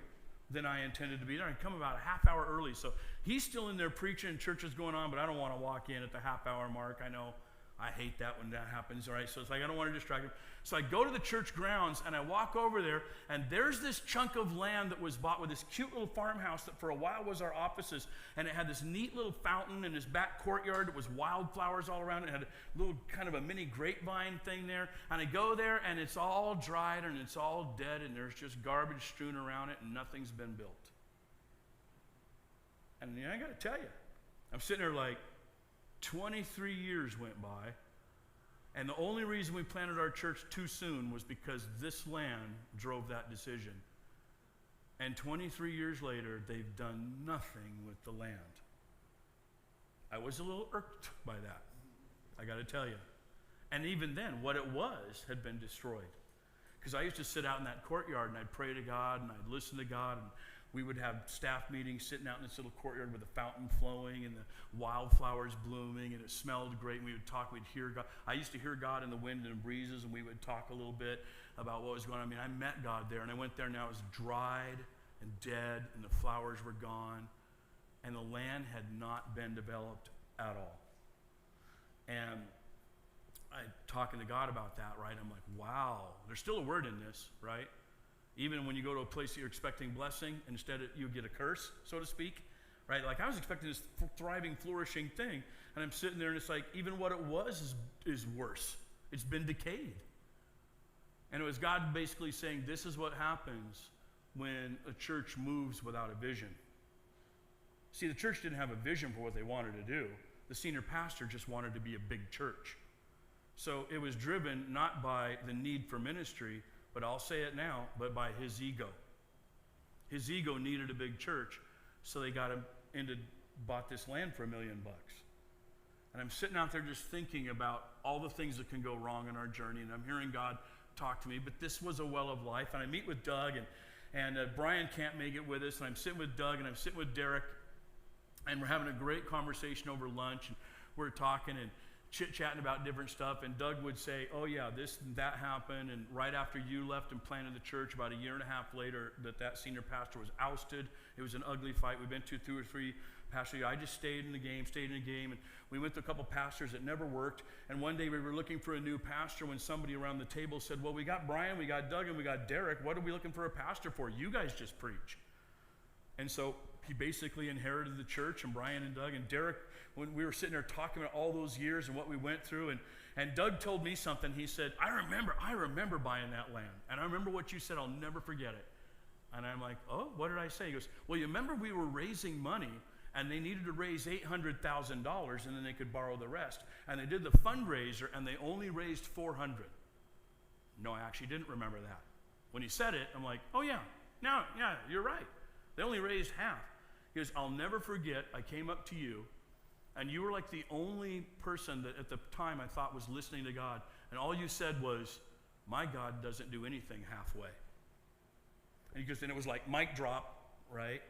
Speaker 1: than I intended to be there. I come about a half hour early. So he's still in there preaching and church is going on, but I don't want to walk in at the half hour mark. I know I hate that when that happens, all right? So it's like I don't want to distract him. So I go to the church grounds, and I walk over there, and there's this chunk of land that was bought with this cute little farmhouse that for a while was our offices, and it had this neat little fountain in this back courtyard. It was wildflowers all around it. It had a little kind of a mini grapevine thing there, and I go there, and it's all dried, and it's all dead, and there's just garbage strewn around it, and nothing's been built. And I got to tell you, I'm sitting there like 23 years went by, And the only reason we planted our church too soon was because this land drove that decision. And 23 years later, they've done nothing with the land. I was a little irked by that, I got to tell you. And even then, what it was had been destroyed. Because I used to sit out in that courtyard and I'd pray to God and I'd listen to God, and we would have staff meetings sitting out in this little courtyard with the fountain flowing and the wildflowers blooming, and it smelled great, and we would talk, we'd hear God. I used to hear God in the wind and the breezes, and we would talk a little bit about what was going on. I mean, I met God there, and I went there, and now it was dried and dead, and the flowers were gone, and the land had not been developed at all. And I talking to God about that, right? I'm like, wow, there's still a word in this, right? Even when you go to a place that you're expecting blessing, instead you get a curse, so to speak, right? Like I was expecting this thriving, flourishing thing, and I'm sitting there, and it's like even what it was is worse. It's been decayed. And it was God basically saying, this is what happens when a church moves without a vision. See, the church didn't have a vision for what they wanted to do. The senior pastor just wanted to be a big church. So it was driven not by the need for ministry, but I'll say it now, but by his ego. His ego needed a big church, so they bought this land for $1 million. And I'm sitting out there just thinking about all the things that can go wrong in our journey, and I'm hearing God talk to me, but this was a well of life. And I meet with Doug, and Brian can't make it with us, and I'm sitting with Doug, and I'm sitting with Derek, and we're having a great conversation over lunch, and we're talking and chit-chatting about different stuff, and Doug would say, oh yeah, this and that happened, and right after you left and planted the church, about 1.5 years later, that senior pastor was ousted. It was an ugly fight. We've been to 2 or 3 pastors. I just stayed in the game, and we went to a couple pastors that never worked, and one day we were looking for a new pastor when somebody around the table said, well, we got Brian, we got Doug, and we got Derek. What are we looking for a pastor for? You guys just preach. And so he basically inherited the church, and Brian and Doug and Derek, when we were sitting there talking about all those years and what we went through, and Doug told me something. He said, I remember buying that land, and I remember what you said. I'll never forget it. And I'm like, oh, what did I say? He goes, well, you remember we were raising money, and they needed to raise $800,000, and then they could borrow the rest. And they did the fundraiser, and they only raised $400,000. No, I actually didn't remember that. When he said it, I'm like, oh yeah, you're right. They only raised half. He goes, I'll never forget, I came up to you, and you were like the only person that at the time I thought was listening to God, and all you said was, my God doesn't do anything halfway. And he goes, and it was like mic drop, right?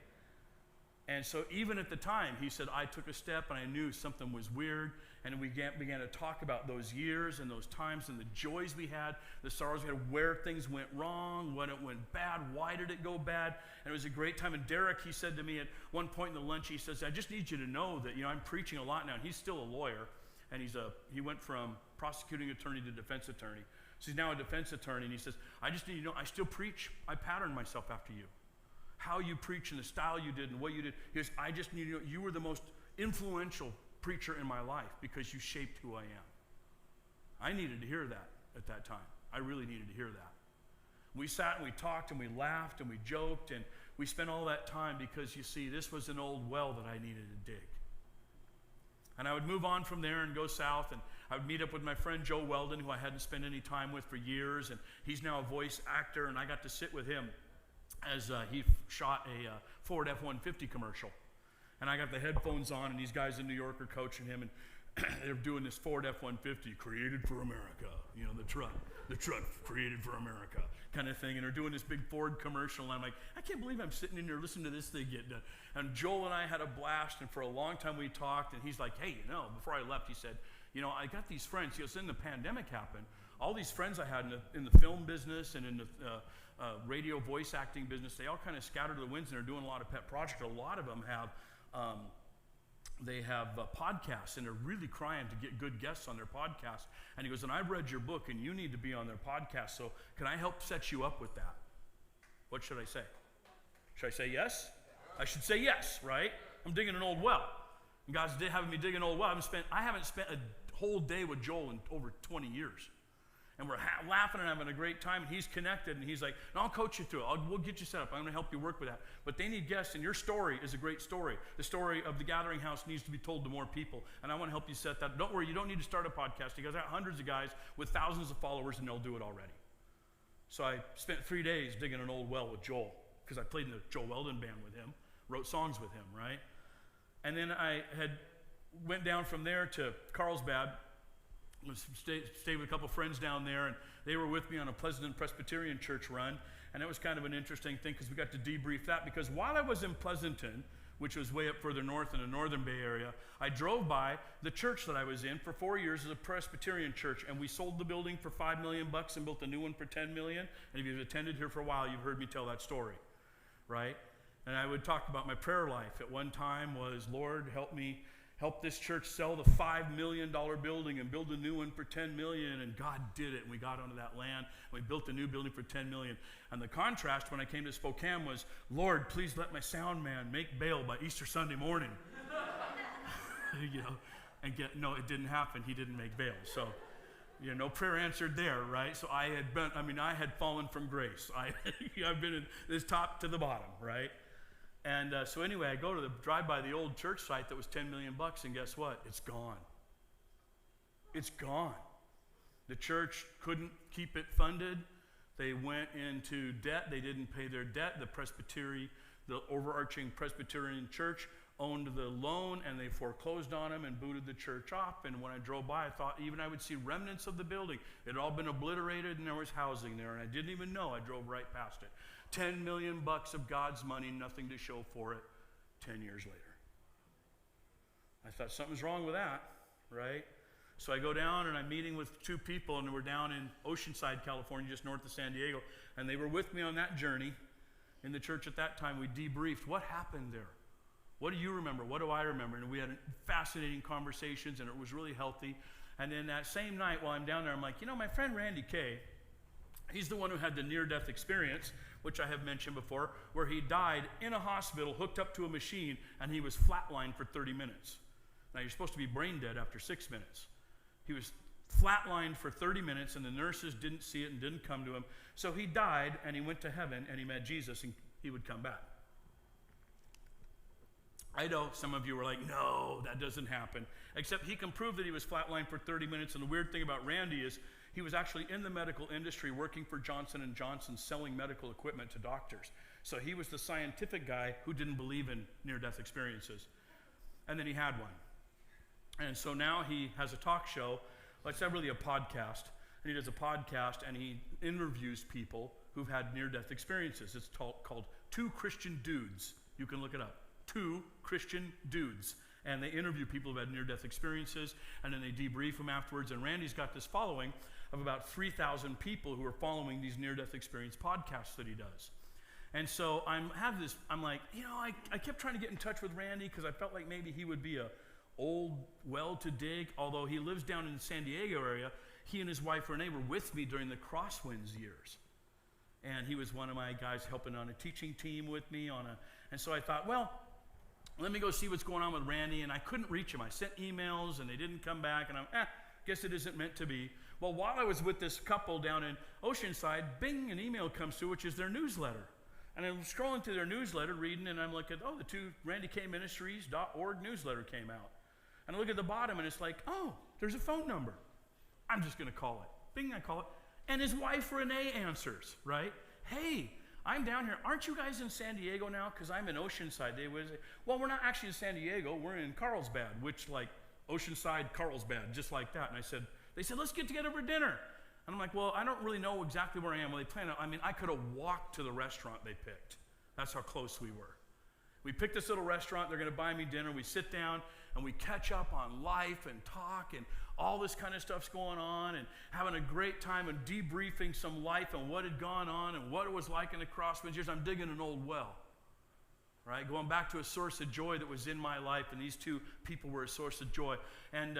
Speaker 1: And so even at the time, he said, I took a step and I knew something was weird, and we began to talk about those years and those times and the joys we had, the sorrows we had, where things went wrong, when it went bad, why did it go bad, and it was a great time. And Derek, he said to me at one point in the lunch, he says, I just need you to know that, I'm preaching a lot now, and he's still a lawyer, and he went from prosecuting attorney to defense attorney. So he's now a defense attorney, and he says, I just need you to know, I still preach, I pattern myself after you. How you preach and the style you did and what you did. He goes, I just need you to know, you were the most influential preacher in my life because you shaped who I am. I needed to hear that at that time. I really needed to hear that. We sat and we talked and we laughed and we joked and we spent all that time because, you see, this was an old well that I needed to dig. And I would move on from there and go south, and I would meet up with my friend Joe Weldon, who I hadn't spent any time with for years, and he's now a voice actor, and I got to sit with him as he shot a Ford F-150 commercial. And I got the headphones on, and these guys in New York are coaching him, and they're doing this Ford F-150, created for America, the truck created for America kind of thing, and they're doing this big Ford commercial, and I'm like, I can't believe I'm sitting in here listening to this thing get done. And Joel and I had a blast, and for a long time we talked, and he's like, hey, before I left, he said, I got these friends. He goes, then the pandemic happened. All these friends I had in the film business and in the radio voice acting business, they all kind of scattered to the winds, and they're doing a lot of pet projects. A lot of them have podcasts, and they're really crying to get good guests on their podcast. And he goes, and I've read your book, and you need to be on their podcast, so can I help set you up with that? What should I say? Should I say yes? I should say yes, right? I'm digging an old well. And God's having me dig an old well. I haven't spent a whole day with Joel in over 20 years. and we're laughing and having a great time, and he's connected, and he's like, no, I'll coach you through it. We'll get you set up. I'm going to help you work with that. But they need guests, and your story is a great story. The story of the Gathering House needs to be told to more people, and I want to help you set that. Don't worry, you don't need to start a podcast. You guys got hundreds of guys with thousands of followers, and they'll do it already. So I spent 3 days digging an old well with Joel, because I played in the Joel Weldon band with him, wrote songs with him, right? And then I went down from there to Carlsbad, stayed with a couple friends down there, and they were with me on a Pleasanton Presbyterian Church run, and it was kind of an interesting thing because we got to debrief that, because while I was in Pleasanton, which was way up further north in the Northern Bay Area, I drove by the church that I was in for 4 years as a Presbyterian church, and we sold the building for $5 million and built a new one for $10 million, and if you've attended here for a while, you've heard me tell that story, right? And I would talk about my prayer life at one time was, Lord, help this church sell the $5 million building and build a new one for $10 million, and God did it, and we got onto that land, and we built a new building for $10 million. And the contrast when I came to Spokane was, Lord, please let my sound man make bail by Easter Sunday morning. No, it didn't happen. He didn't make bail. So, no prayer answered there, right? So I had fallen from grace. I've been in this top to the bottom, right? And so anyway, I go to drive by the old church site that was $10 million, and guess what? It's gone. It's gone. The church couldn't keep it funded. They went into debt. They didn't pay their debt. The overarching Presbyterian church owned the loan, and they foreclosed on them and booted the church off. And when I drove by, I thought even I would see remnants of the building. It had all been obliterated, and there was housing there, and I didn't even know. I drove right past it. $10 million of God's money, nothing to show for it 10 years later. I thought something's wrong with that, right? So I go down and I'm meeting with 2 people, and we're down in Oceanside, California, just north of San Diego, and they were with me on that journey in the church at that time. We debriefed. What happened there? What do you remember? What do I remember? And we had fascinating conversations, and it was really healthy. And then that same night while I'm down there, I'm like, my friend Randy Kay, he's the one who had the near-death experience, which I have mentioned before, where he died in a hospital, hooked up to a machine, and he was flatlined for 30 minutes. Now, you're supposed to be brain dead after 6 minutes. He was flatlined for 30 minutes, and the nurses didn't see it and didn't come to him. So he died, and he went to heaven, and he met Jesus, and he would come back. I know some of you were like, no, that doesn't happen. Except he can prove that he was flatlined for 30 minutes, and the weird thing about Randy is he was actually in the medical industry working for Johnson & Johnson selling medical equipment to doctors. So he was the scientific guy who didn't believe in near-death experiences. And then he had one. And so now he has a talk show. Well, it's not really a podcast. And he does a podcast, and he interviews people who've had near-death experiences. It's called Two Christian Dudes. You can look it up. Two Christian Dudes. And they interview people who've had near-death experiences, and then they debrief them afterwards. And Randy's got this following of about 3,000 people who are following these near-death experience podcasts that he does. And so I'm like, I kept trying to get in touch with Randy because I felt like maybe he would be a old well to dig. Although he lives down in the San Diego area, he and his wife Renee were with me during the Crosswinds years. And he was one of my guys helping on a teaching team with me and so I thought, well, let me go see what's going on with Randy, and I couldn't reach him. I sent emails, and they didn't come back, and guess it isn't meant to be. Well, while I was with this couple down in Oceanside, bing, an email comes through, which is their newsletter. And I'm scrolling through their newsletter, reading, and I'm looking, the RandyKMinistries.org newsletter came out. And I look at the bottom, and it's like, there's a phone number. I'm just going to call it. Bing, I call it. And his wife, Renee, answers, right? Hey, I'm down here. Aren't you guys in San Diego now? Because I'm in Oceanside. They would say, well, we're not actually in San Diego. We're in Carlsbad, which like Oceanside, Carlsbad, just like that. And they said, let's get together for dinner. And I'm like, well, I don't really know exactly where I am. Well, they plan on, I could have walked to the restaurant they picked. That's how close we were. We picked this little restaurant. They're going to buy me dinner. We sit down, and we catch up on life and talk, and all this kind of stuff's going on, and having a great time and debriefing some life and what had gone on and what it was like in the Crosswinds years. I'm digging an old well, right? Going back to a source of joy that was in my life, and these 2 people were a source of joy. And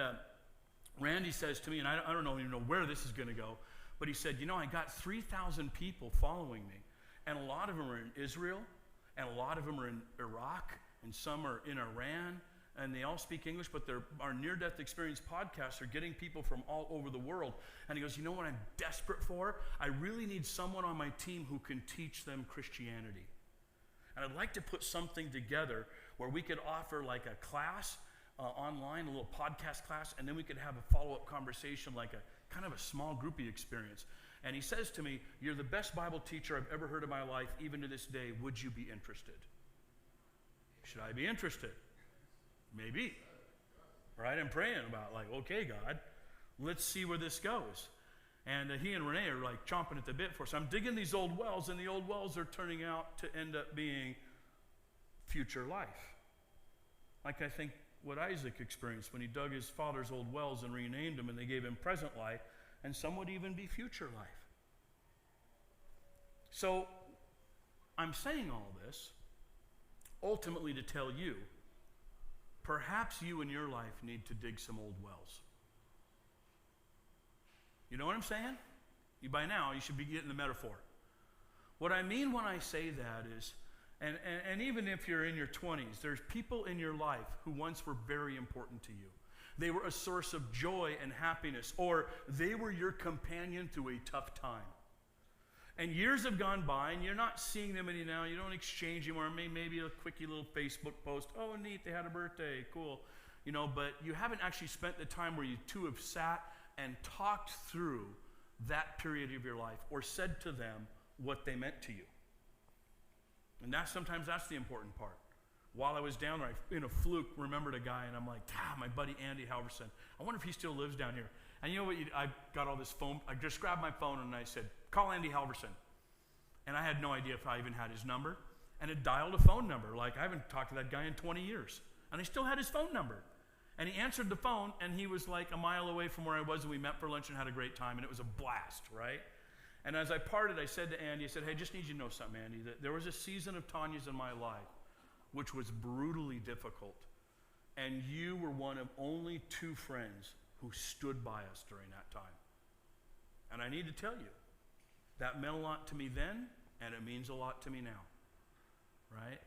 Speaker 1: Randy says to me, and I don't even know where this is going to go, but he said, I got 3,000 people following me, and a lot of them are in Israel, and a lot of them are in Iraq, and some are in Iran, and they all speak English, but our near-death experience podcasts are getting people from all over the world. And he goes, you know what I'm desperate for? I really need someone on my team who can teach them Christianity. And I'd like to put something together where we could offer like a class online, a little podcast class, and then we could have a follow-up conversation, like a kind of a small groupie experience. And he says to me, you're the best Bible teacher I've ever heard in my life, even to this day. Would you be interested? Should I be interested? Maybe. Right? I'm praying about, like, okay, God, let's see where this goes. And he and Renee are like chomping at the bit for us. I'm digging these old wells, and the old wells are turning out to end up being future life. Like I think what Isaac experienced when he dug his father's old wells and renamed them, and they gave him present life, and some would even be future life. So I'm saying all this ultimately to tell you, perhaps you in your life need to dig some old wells. You know what I'm saying? By now, you should be getting the metaphor. What I mean when I say that is, and even if you're in your 20s, there's people in your life who once were very important to you. They were a source of joy and happiness, or they were your companion through a tough time. And years have gone by, and you're not seeing them any now. You don't exchange anymore. Maybe a quickie little Facebook post. Oh, neat, they had a birthday. Cool. You know, but you haven't actually spent the time where you two have sat and talked through that period of your life, or said to them what they meant to you. And sometimes that's the important part. While I was down there, I, in a fluke, remembered a guy, and I'm like, my buddy Andy Halverson. I wonder if he still lives down here. And you know what? I got all this phone. I just grabbed my phone, and I said, call Andy Halverson. And I had no idea if I even had his number. And it dialed a phone number. Like, I haven't talked to that guy in 20 years. And I still had his phone number. And he answered the phone, and he was like a mile away from where I was, and we met for lunch and had a great time, and it was a blast, right? And as I parted, I said to Andy, I said, hey, I just need you to know something, Andy, that there was a season of Tonia's in my life which was brutally difficult. And you were one of only 2 friends who stood by us during that time. And I need to tell you, that meant a lot to me then, and it means a lot to me now, right?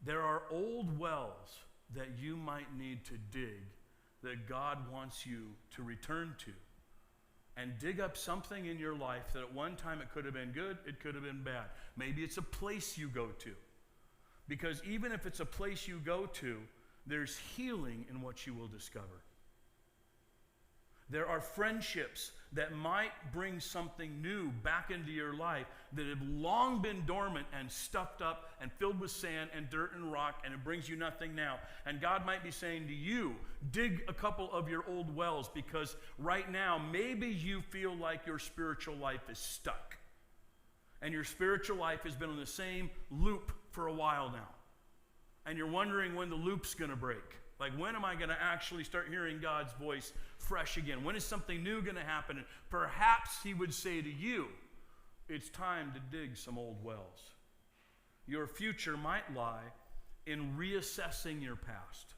Speaker 1: There are old wells that you might need to dig that God wants you to return to. And dig up something in your life that at one time it could have been good, it could have been bad. Maybe it's a place you go to. Because even if it's a place you go to, there's healing in what you will discover. There are friendships that might bring something new back into your life that have long been dormant and stuffed up and filled with sand and dirt and rock, and it brings you nothing now. And God might be saying to you, dig a couple of your old wells, because right now maybe you feel like your spiritual life is stuck. And your spiritual life has been on the same loop for a while now. And you're wondering when the loop's going to break. Like, when am I going to actually start hearing God's voice fresh again? When is something new going to happen? And perhaps he would say to you, it's time to dig some old wells. Your future might lie in reassessing your past,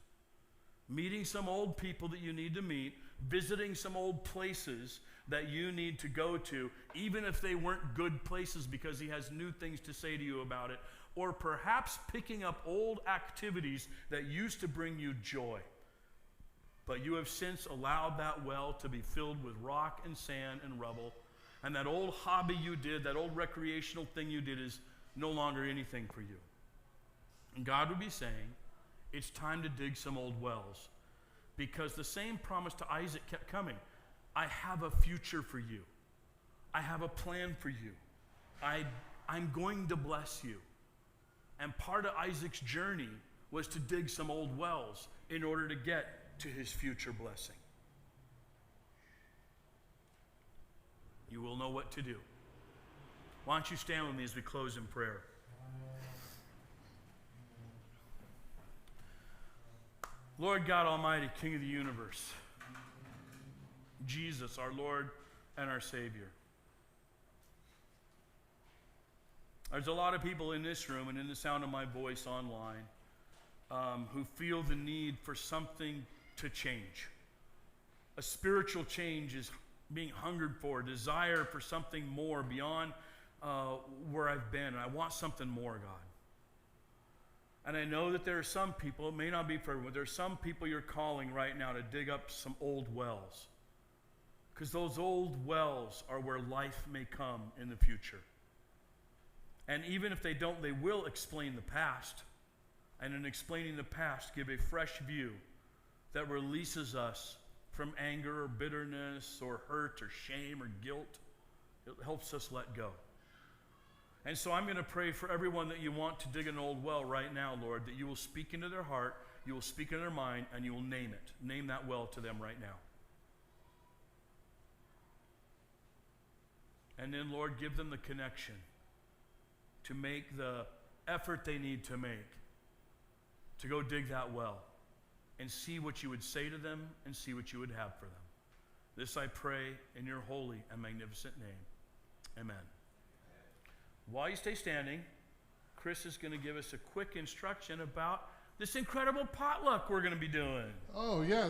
Speaker 1: meeting some old people that you need to meet, visiting some old places that you need to go to, even if they weren't good places, because he has new things to say to you about it. Or perhaps picking up old activities that used to bring you joy. But you have since allowed that well to be filled with rock and sand and rubble. And that old hobby you did, that old recreational thing you did, is no longer anything for you. And God would be saying, it's time to dig some old wells. Because the same promise to Isaac kept coming. I have a future for you. I have a plan for you. I'm going to bless you. And part of Isaac's journey was to dig some old wells in order to get to his future blessing. You will know what to do. Why don't you stand with me as we close in prayer? Lord God Almighty, King of the universe, Jesus, our Lord and our Savior. There's a lot of people in this room and in the sound of my voice online who feel the need for something to change. A spiritual change is being hungered for, a desire for something more beyond where I've been. And I want something more, God. And I know that there are some people, it may not be for everyone, there are some people you're calling right now to dig up some old wells. Because those old wells are where life may come in the future. And even if they don't, they will explain the past. And in explaining the past, give a fresh view that releases us from anger or bitterness or hurt or shame or guilt. It helps us let go. And so I'm going to pray for everyone that you want to dig an old well right now, Lord, that you will speak into their heart, you will speak into their mind, and you will name it. Name that well to them right now. And then, Lord, give them the connection to make the effort they need to make to go dig that well and see what you would say to them and see what you would have for them. This I pray in your holy and magnificent name. Amen. While you stay standing, Chris is going to give us a quick instruction about this incredible potluck we're going to be doing.
Speaker 2: Oh, yes.